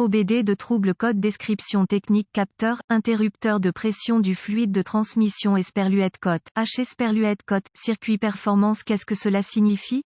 OBD de trouble code description technique capteur, interrupteur de pression du fluide de transmission Esperluette cote, H Esperluette cote, circuit performance. Qu'est-ce que cela signifie?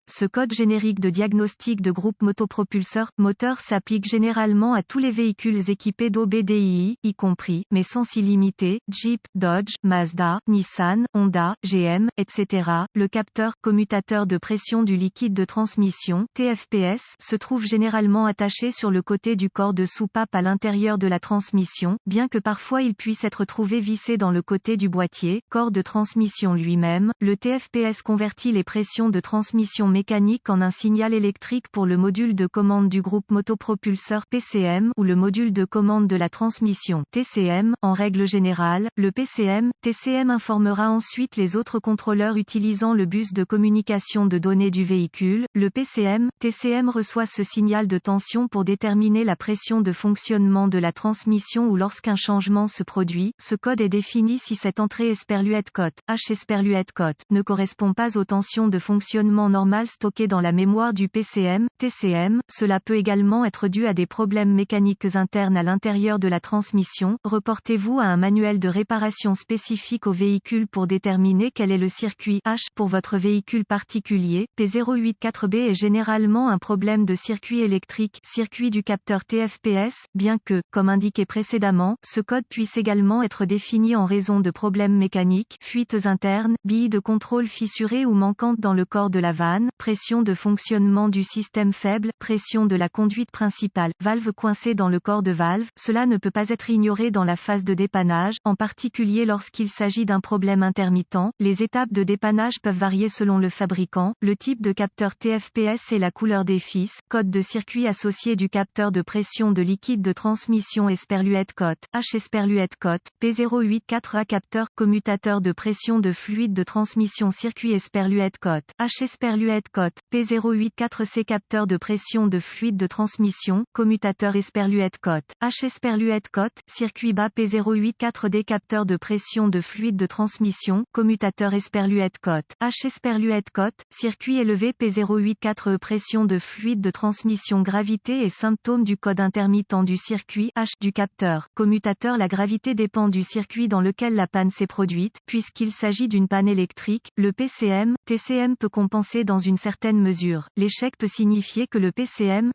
Ce code générique de diagnostic de groupe motopropulseur moteur s'applique généralement à tous les véhicules équipés d'OBDII, y compris, mais sans s'y limiter, Jeep, Dodge, Mazda, Nissan, Honda, GM, etc. Le capteur, commutateur de pression du liquide de transmission, TFPS, se trouve généralement attaché sur le côté du corps de soupape à l'intérieur de la transmission, bien que parfois il puisse être trouvé vissé dans le côté du boîtier, corps de transmission lui-même. Le TFPS convertit les pressions de transmission mécanique en un signal électrique pour le module de commande du groupe motopropulseur PCM ou le module de commande de la transmission TCM. En règle générale, le TCM informera ensuite les autres contrôleurs utilisant le bus de communication de données du véhicule. Le TCM reçoit ce signal de tension pour déterminer la pression de fonctionnement de la transmission ou lorsqu'un changement se produit. Ce code est défini si cette entrée Esperluette cote, H Esperluette cote, ne correspond pas aux tensions de fonctionnement normales stockées dans la mémoire du TCM. Cela peut également être dû à des problèmes mécaniques internes à l'intérieur de la transmission. Reportez-vous à un manuel de réparation spécifique au véhicule pour déterminer quel est le circuit H pour votre véhicule particulier. P084B est généralement un problème de circuit électrique, circuit du capteur TFPS, bien que, comme indiqué précédemment, ce code puisse également être défini en raison de problèmes mécaniques, fuites internes, billes de contrôle fissurées ou manquantes dans le corps de la vanne, pression de fonctionnement du système faible, pression de la conduite principale, valve coincée dans le corps de valve. Cela ne peut pas être ignoré dans la phase de dépannage, en particulier lorsqu'il s'agit d'un problème intermittent. Les étapes de dépannage peuvent varier selon le fabricant, le type de capteur TFPS et la couleur des fils. Code de circuit associé du capteur de pression de liquide de transmission Esperluette cote, H Esperluette cote, P084A capteur, commutateur de pression de fluide de transmission circuit Esperluette cote, H Esperluette cote, P084C capteur de pression de fluide de transmission, commutateur Esperluette cote, H Esperluette cote, circuit bas P084D capteur de pression de fluide de transmission, commutateur Esperluette cote, H Esperluette cote, circuit élevé P084E pression de fluide de transmission. Gravité et symptômes du code intermittent du circuit H du capteur, commutateur. La gravité dépend du circuit dans lequel la panne s'est produite, puisqu'il s'agit d'une panne électrique. Le TCM peut compenser dans une certaine mesure. L'échec peut signifier que le TCM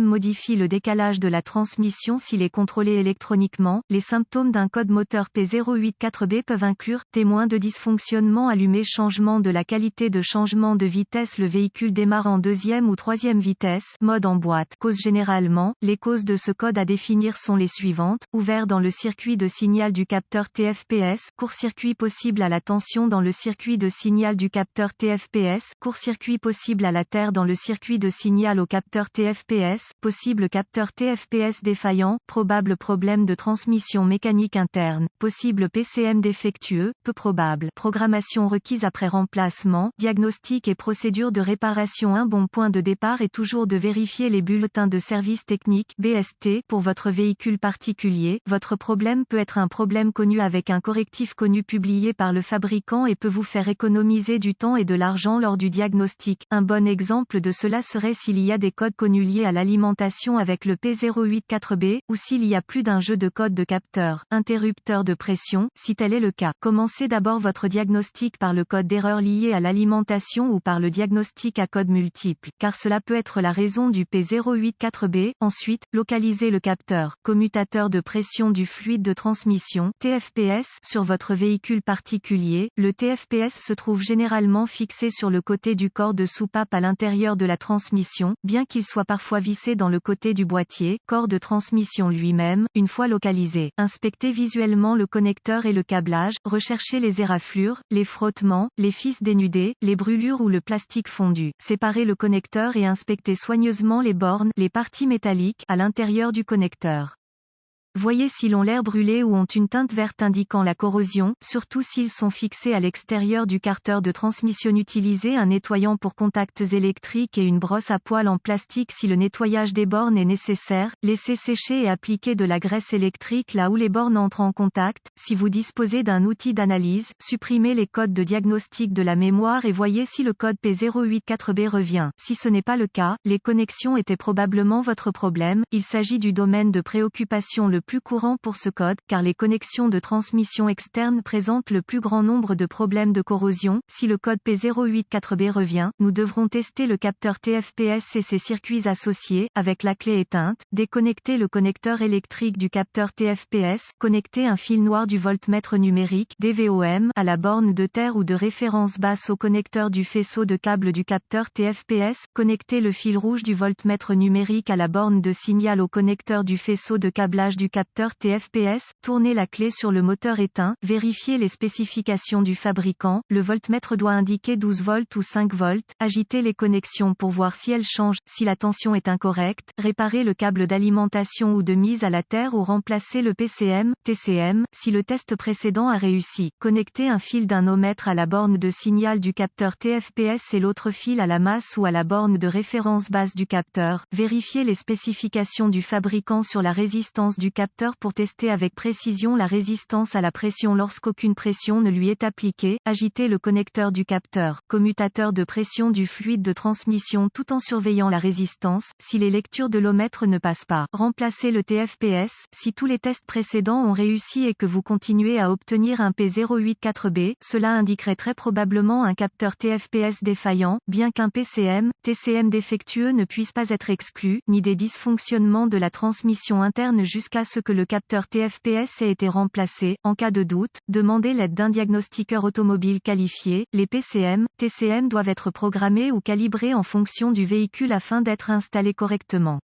modifie le décalage de la transmission s'il est contrôlé électroniquement. Les symptômes d'un code moteur P084B peuvent inclure témoin de dysfonctionnement allumé, changement de la qualité de changement de vitesse, le véhicule démarre en deuxième ou troisième vitesse, mode en boîte. Cause généralement, les causes de ce code à définir sont les suivantes: ouvert dans le circuit de signal du capteur TFPS, court-circuit possible à la tension dans le circuit de signal du capteur TFPS, court-circuit possible à la terre dans le circuit de signal au capteur TFPS, possible capteur TFPS défaillant, probable problème de transmission mécanique interne, possible PCM défectueux, peu probable. Programmation requise après remplacement, diagnostic et procédure de réparation. Un bon point de départ est toujours de vérifier les bulletins de service technique (BST) pour votre véhicule particulier. Votre problème peut être un problème connu avec un correctif connu publié par le fabricant et peut vous faire économiser du temps et de l'argent lors du diagnostic. Un bon exemple de cela serait s'il y a des codes connus liés à l'alimentation avec le P084B, ou s'il y a plus d'un jeu de codes de capteur, interrupteur de pression, si tel est le cas. Commencez d'abord votre diagnostic par le code d'erreur lié à l'alimentation ou par le diagnostic à code multiple, car cela peut être la raison du P084B. Ensuite, localisez le capteur, commutateur de pression du fluide de transmission, TFPS, sur votre véhicule particulier. Le TFPS se trouve généralement fixé sur le côté du corps de soupape à l'intérieur de la transmission, bien qu'il soit parfois vissé dans le côté du boîtier, corps de transmission lui-même. Une fois localisé, inspectez visuellement le connecteur et le câblage, recherchez les éraflures, les frottements, les fils dénudés, les brûlures ou le plastique fondu. Séparez le connecteur et inspectez soigneusement les bornes, les parties métalliques, à l'intérieur du connecteur. Voyez s'ils ont l'air brûlés ou ont une teinte verte indiquant la corrosion, surtout s'ils sont fixés à l'extérieur du carter de transmission. Utilisez un nettoyant pour contacts électriques et une brosse à poils en plastique si le nettoyage des bornes est nécessaire. Laissez sécher et appliquez de la graisse électrique là où les bornes entrent en contact. Si vous disposez d'un outil d'analyse, supprimez les codes de diagnostic de la mémoire et voyez si le code P084B revient. Si ce n'est pas le cas, les connexions étaient probablement votre problème. Il s'agit du domaine de préoccupation le plus courant pour ce code, car les connexions de transmission externe présentent le plus grand nombre de problèmes de corrosion. Si le code P084B revient, nous devrons tester le capteur TFPS et ses circuits associés, avec la clé éteinte, déconnecter le connecteur électrique du capteur TFPS, connecter un fil noir du voltmètre numérique DVOM à la borne de terre ou de référence basse au connecteur du faisceau de câble du capteur TFPS, connecter le fil rouge du voltmètre numérique à la borne de signal au connecteur du faisceau de câblage du capteur TFPS, tournez la clé sur le moteur éteint, vérifiez les spécifications du fabricant, le voltmètre doit indiquer 12 volts ou 5 volts, agitez les connexions pour voir si elles changent, si la tension est incorrecte, réparez le câble d'alimentation ou de mise à la terre ou remplacez le PCM, TCM, si le test précédent a réussi, connectez un fil d'un ohmètre à la borne de signal du capteur TFPS et l'autre fil à la masse ou à la borne de référence basse du capteur, vérifiez les spécifications du fabricant sur la résistance du capteur pour tester avec précision la résistance à la pression lorsqu'aucune pression ne lui est appliquée, agitez le connecteur du capteur, commutateur de pression du fluide de transmission tout en surveillant la résistance, si les lectures de l'ohmètre ne passent pas, remplacez le TFPS, si tous les tests précédents ont réussi et que vous continuez à obtenir un P084B, cela indiquerait très probablement un capteur TFPS défaillant, bien qu'un PCM, TCM défectueux ne puisse pas être exclu, ni des dysfonctionnements de la transmission interne jusqu'à ce que le capteur TFPS ait été remplacé. En cas de doute, demandez l'aide d'un diagnostiqueur automobile qualifié. Les PCM, TCM doivent être programmés ou calibrés en fonction du véhicule afin d'être installés correctement.